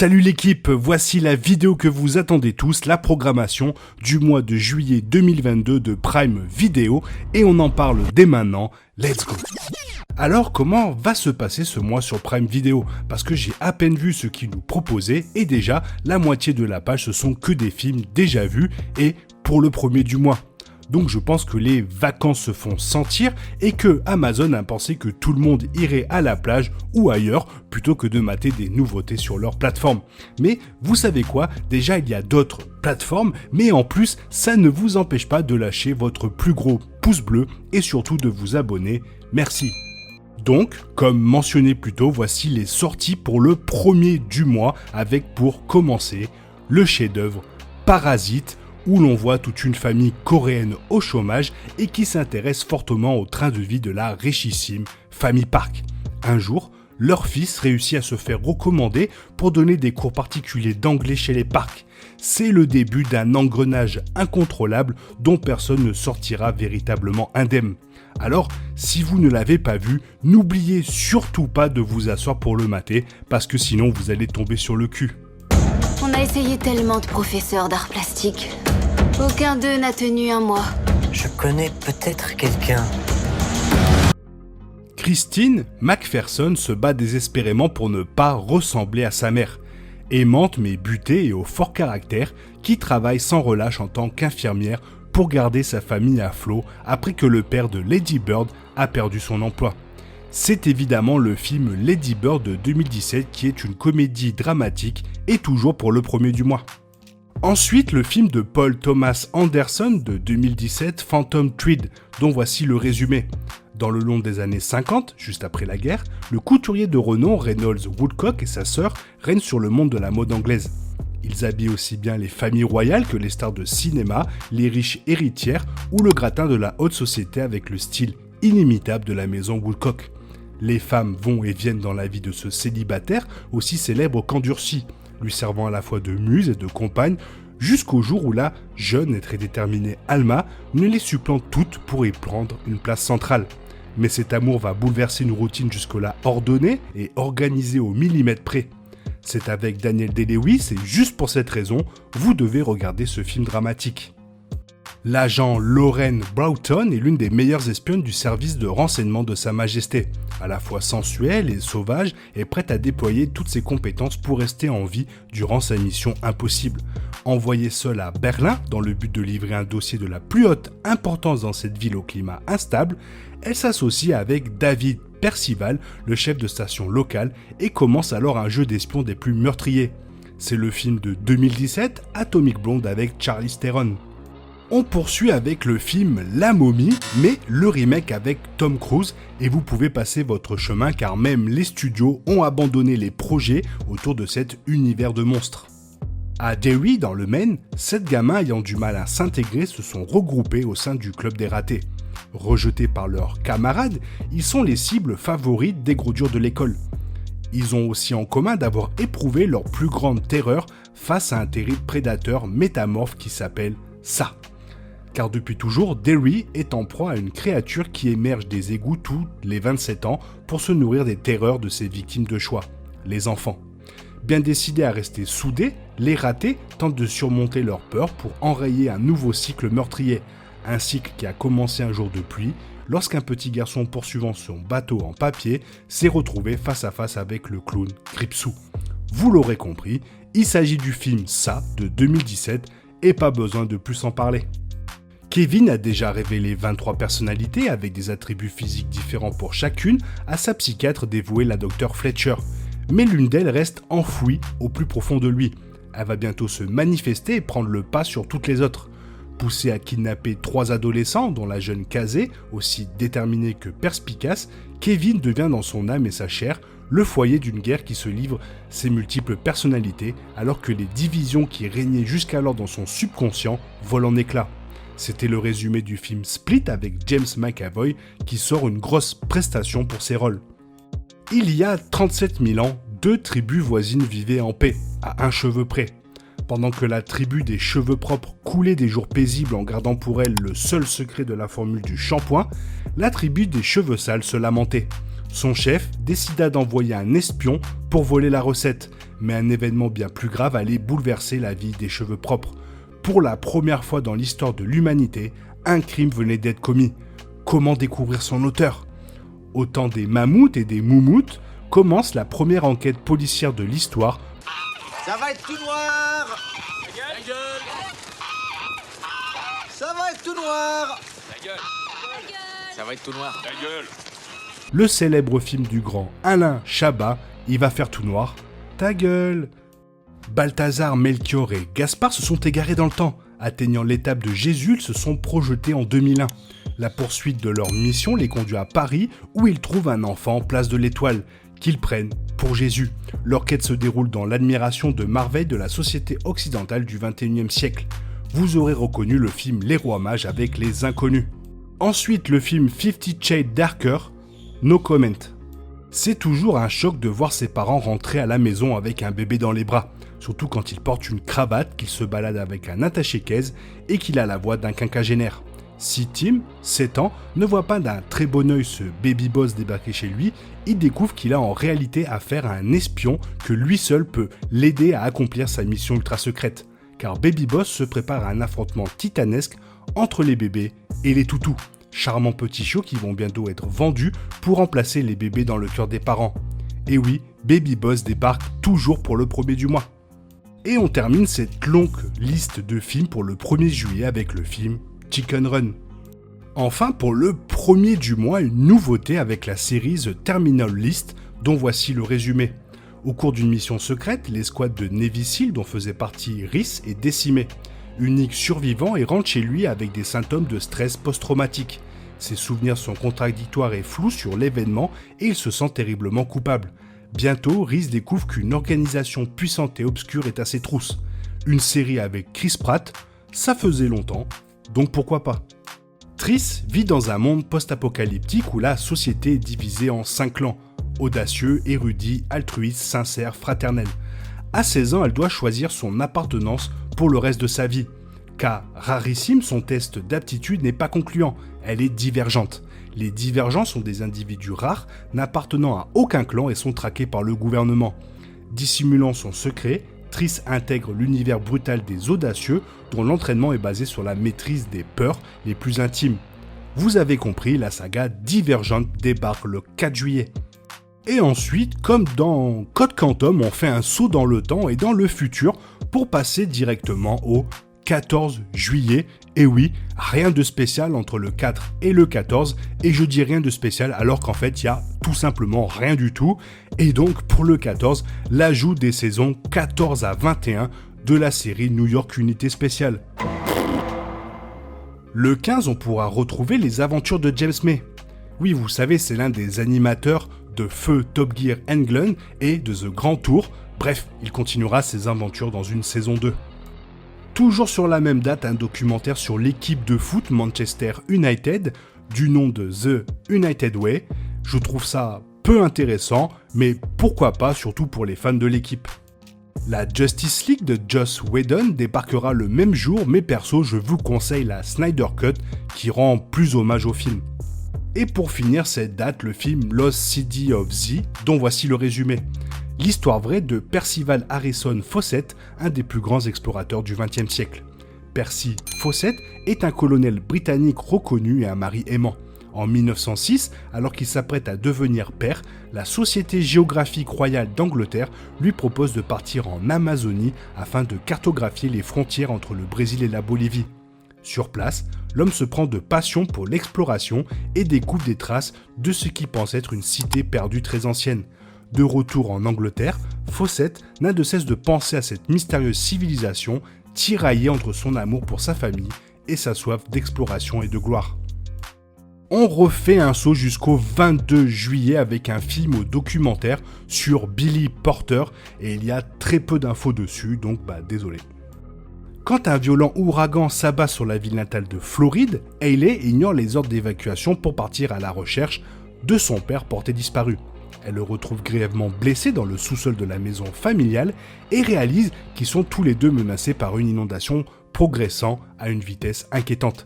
Salut l'équipe, voici la vidéo que vous attendez tous, la programmation du mois de juillet 2022 de Prime Video et on en parle dès maintenant, let's go. Alors comment va se passer ce mois sur Prime Video? Parce que j'ai à peine vu ce qu'ils nous proposaient et déjà la moitié de la page ce sont que des films déjà vus et pour le premier du mois. Donc je pense que les vacances se font sentir et que Amazon a pensé que tout le monde irait à la plage ou ailleurs plutôt que de mater des nouveautés sur leur plateforme. Mais vous savez quoi? Déjà il y a d'autres plateformes, mais en plus ça ne vous empêche pas de lâcher votre plus gros pouce bleu et surtout de vous abonner. Merci. Donc, comme mentionné plus tôt, voici les sorties pour le premier du mois avec pour commencer le chef-d'œuvre Parasite, où l'on voit toute une famille coréenne au chômage et qui s'intéresse fortement au train de vie de la richissime famille Park. Un jour, leur fils réussit à se faire recommander pour donner des cours particuliers d'anglais chez les Park. C'est le début d'un engrenage incontrôlable dont personne ne sortira véritablement indemne. Alors, si vous ne l'avez pas vu, n'oubliez surtout pas de vous asseoir pour le mater, parce que sinon vous allez tomber sur le cul. On a essayé tellement de professeurs d'art plastique. Aucun d'eux n'a tenu un mois. Je connais peut-être quelqu'un. Christine McPherson se bat désespérément pour ne pas ressembler à sa mère. Aimante mais butée et au fort caractère, qui travaille sans relâche en tant qu'infirmière pour garder sa famille à flot après que le père de Lady Bird a perdu son emploi. C'est évidemment le film Lady Bird de 2017 qui est une comédie dramatique et toujours pour le premier du mois. Ensuite, le film de Paul Thomas Anderson de 2017, Phantom Thread, dont voici le résumé. Dans le long des années 50, juste après la guerre, le couturier de renom Reynolds Woodcock et sa sœur règnent sur le monde de la mode anglaise. Ils habillent aussi bien les familles royales que les stars de cinéma, les riches héritières ou le gratin de la haute société avec le style inimitable de la maison Woodcock. Les femmes vont et viennent dans la vie de ce célibataire, aussi célèbre qu'endurci, lui servant à la fois de muse et de compagne, jusqu'au jour où la jeune et très déterminée Alma ne les supplante toutes pour y prendre une place centrale. Mais cet amour va bouleverser une routine jusque-là ordonnée et organisée au millimètre près. C'est avec Daniel Day-Lewis et juste pour cette raison, vous devez regarder ce film dramatique. L'agent Lauren Broughton est l'une des meilleures espionnes du service de renseignement de Sa Majesté. À la fois sensuelle et sauvage, et prête à déployer toutes ses compétences pour rester en vie durant sa mission impossible. Envoyée seule à Berlin dans le but de livrer un dossier de la plus haute importance dans cette ville au climat instable, elle s'associe avec David Percival, le chef de station locale, et commence alors un jeu d'espion des plus meurtriers. C'est le film de 2017, Atomic Blonde avec Charlize Theron. On poursuit avec le film La Momie, mais le remake avec Tom Cruise, et vous pouvez passer votre chemin car même les studios ont abandonné les projets autour de cet univers de monstres. À Derry, dans le Maine, 7 gamins ayant du mal à s'intégrer se sont regroupés au sein du club des ratés. Rejetés par leurs camarades, ils sont les cibles favorites des gros durs de l'école. Ils ont aussi en commun d'avoir éprouvé leur plus grande terreur face à un terrible prédateur métamorphe qui s'appelle Ça. Car depuis toujours, Derry est en proie à une créature qui émerge des égouts tous les 27 ans pour se nourrir des terreurs de ses victimes de choix, les enfants. Bien décidés à rester soudés, les ratés tentent de surmonter leur peur pour enrayer un nouveau cycle meurtrier, un cycle qui a commencé un jour de pluie, lorsqu'un petit garçon poursuivant son bateau en papier s'est retrouvé face à face avec le clown Gripsou. Vous l'aurez compris, il s'agit du film Ça de 2017 et pas besoin de plus en parler. Kevin a déjà révélé 23 personnalités avec des attributs physiques différents pour chacune à sa psychiatre dévouée la Dr Fletcher. Mais l'une d'elles reste enfouie au plus profond de lui. Elle va bientôt se manifester et prendre le pas sur toutes les autres. Poussé à kidnapper 3 adolescents, dont la jeune Kazé, aussi déterminée que perspicace, Kevin devient dans son âme et sa chair le foyer d'une guerre qui se livre ses multiples personnalités alors que les divisions qui régnaient jusqu'alors dans son subconscient volent en éclats. C'était le résumé du film Split avec James McAvoy qui sort une grosse prestation pour ses rôles. Il y a 37 000 ans, 2 tribus voisines vivaient en paix, à un cheveu près. Pendant que la tribu des cheveux propres coulait des jours paisibles en gardant pour elle le seul secret de la formule du shampoing, la tribu des cheveux sales se lamentait. Son chef décida d'envoyer un espion pour voler la recette, mais un événement bien plus grave allait bouleverser la vie des cheveux propres. Pour la première fois dans l'histoire de l'humanité, un crime venait d'être commis. Comment découvrir son auteur ? Au temps des mammouths et des moumoutes, commence la première enquête policière de l'histoire. Ça va être tout noir. Ta gueule. Ça va être tout noir. Ta gueule. Ça va être tout noir. Ta gueule. Le célèbre film du grand Alain Chabat, Il va faire tout noir. Ta gueule. Balthazar, Melchior et Gaspard se sont égarés dans le temps. Atteignant l'étape de Jésus, ils se sont projetés en 2001. La poursuite de leur mission les conduit à Paris, où ils trouvent un enfant place de l'Étoile, qu'ils prennent pour Jésus. Leur quête se déroule dans l'admiration de merveilles de la société occidentale du XXIe siècle. Vous aurez reconnu le film Les Rois Mages avec les Inconnus. Ensuite, le film 50 Shades Darker, No Comment. C'est toujours un choc de voir ses parents rentrer à la maison avec un bébé dans les bras, surtout quand il porte une cravate, qu'il se balade avec un attaché-caisse et qu'il a la voix d'un quinquagénaire. Si Tim, 7 ans, ne voit pas d'un très bon œil ce baby boss débarquer chez lui, il découvre qu'il a en réalité affaire à un espion que lui seul peut l'aider à accomplir sa mission ultra secrète. Car Baby Boss se prépare à un affrontement titanesque entre les bébés et les toutous. Charmants petits chiots qui vont bientôt être vendus pour remplacer les bébés dans le cœur des parents. Et oui, Baby Boss débarque toujours pour le 1er du mois. Et on termine cette longue liste de films pour le 1er juillet avec le film Chicken Run. Enfin, pour le 1er du mois, une nouveauté avec la série The Terminal List, dont voici le résumé. Au cours d'une mission secrète, l'escouade de Navy Seal dont faisait partie Rhys est décimée. Unique survivant et rentre chez lui avec des symptômes de stress post-traumatique. Ses souvenirs sont contradictoires et flous sur l'événement et il se sent terriblement coupable. Bientôt, Rhys découvre qu'une organisation puissante et obscure est à ses trousses. Une série avec Chris Pratt, ça faisait longtemps, donc pourquoi pas. Triss vit dans un monde post-apocalyptique où la société est divisée en 5 clans. Audacieux, érudit, altruiste, sincère, fraternel. À 16 ans, elle doit choisir son appartenance pour le reste de sa vie. Car rarissime, son test d'aptitude n'est pas concluant, elle est divergente. Les divergents sont des individus rares, n'appartenant à aucun clan et sont traqués par le gouvernement. Dissimulant son secret, Triss intègre l'univers brutal des audacieux, dont l'entraînement est basé sur la maîtrise des peurs les plus intimes. Vous avez compris, la saga Divergente débarque le 4 juillet. Et ensuite, comme dans Code Quantum, on fait un saut dans le temps et dans le futur pour passer directement au 14 juillet. Et oui, rien de spécial entre le 4 et le 14, et je dis rien de spécial alors qu'en fait il y a tout simplement rien du tout. Et donc pour le 14, l'ajout des saisons 14 à 21 de la série New York Unité Spéciale. Le 15, on pourra retrouver les aventures de James May. Oui, vous savez, c'est l'un des animateurs de Feu, Top Gear, England et de The Grand Tour. Bref, il continuera ses aventures dans une saison 2. Toujours sur la même date, un documentaire sur l'équipe de foot Manchester United, du nom de The United Way. Je trouve ça peu intéressant, mais pourquoi pas, surtout pour les fans de l'équipe. La Justice League de Joss Whedon débarquera le même jour, mais perso, je vous conseille la Snyder Cut qui rend plus hommage au film. Et pour finir cette date, le film Lost City of Z, dont voici le résumé. L'histoire vraie de Percival Harrison Fawcett, un des plus grands explorateurs du XXe siècle. Percy Fawcett est un colonel britannique reconnu et un mari aimant. En 1906, alors qu'il s'apprête à devenir père, la Société géographique royale d'Angleterre lui propose de partir en Amazonie afin de cartographier les frontières entre le Brésil et la Bolivie. Sur place, l'homme se prend de passion pour l'exploration et découvre des traces de ce qui pense être une cité perdue très ancienne. De retour en Angleterre, Fawcett n'a de cesse de penser à cette mystérieuse civilisation tiraillée entre son amour pour sa famille et sa soif d'exploration et de gloire. On refait un saut jusqu'au 22 juillet avec un film au documentaire sur Billy Porter et il y a très peu d'infos dessus, donc désolé. Quand un violent ouragan s'abat sur la ville natale de Floride, Hayley ignore les ordres d'évacuation pour partir à la recherche de son père porté disparu. Elle le retrouve grièvement blessé dans le sous-sol de la maison familiale et réalise qu'ils sont tous les deux menacés par une inondation progressant à une vitesse inquiétante.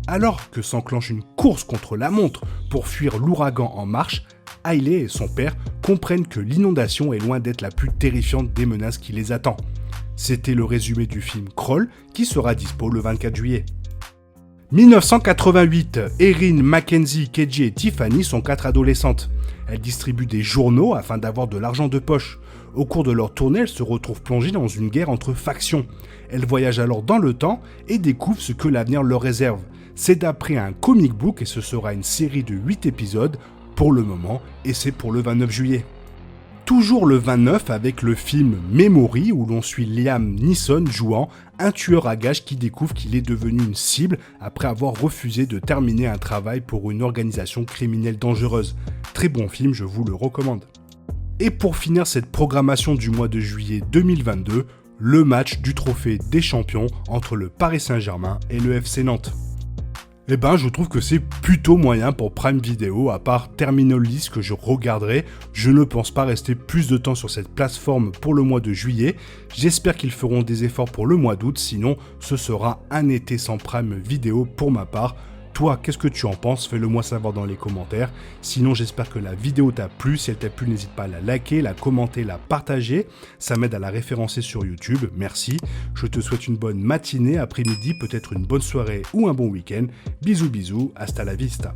Alors que s'enclenche une course contre la montre pour fuir l'ouragan en marche, Hailey et son père comprennent que l'inondation est loin d'être la plus terrifiante des menaces qui les attend. C'était le résumé du film Crawl qui sera dispo le 24 juillet. 1988, Erin, Mackenzie, KJ et Tiffany sont 4 adolescentes. Elles distribuent des journaux afin d'avoir de l'argent de poche. Au cours de leur tournée, elles se retrouvent plongées dans une guerre entre factions. Elles voyagent alors dans le temps et découvrent ce que l'avenir leur réserve. C'est d'après un comic book et ce sera une série de 8 épisodes pour le moment et c'est pour le 29 juillet. Toujours le 29 avec le film Memory où l'on suit Liam Neeson jouant un tueur à gages qui découvre qu'il est devenu une cible après avoir refusé de terminer un travail pour une organisation criminelle dangereuse. Très bon film, je vous le recommande. Et pour finir cette programmation du mois de juillet 2022, le match du trophée des champions entre le Paris Saint-Germain et le FC Nantes. Eh ben, je trouve que c'est plutôt moyen pour Prime Video, à part Terminal List que je regarderai. Je ne pense pas rester plus de temps sur cette plateforme pour le mois de juillet. J'espère qu'ils feront des efforts pour le mois d'août, sinon ce sera un été sans Prime Video pour ma part. Toi, qu'est-ce que tu en penses? Fais-le moi savoir dans les commentaires. Sinon, j'espère que la vidéo t'a plu. Si elle t'a plu, n'hésite pas à la liker, la commenter, la partager. Ça m'aide à la référencer sur YouTube. Merci. Je te souhaite une bonne matinée, après-midi, peut-être une bonne soirée ou un bon week-end. Bisous, bisous. Hasta la vista.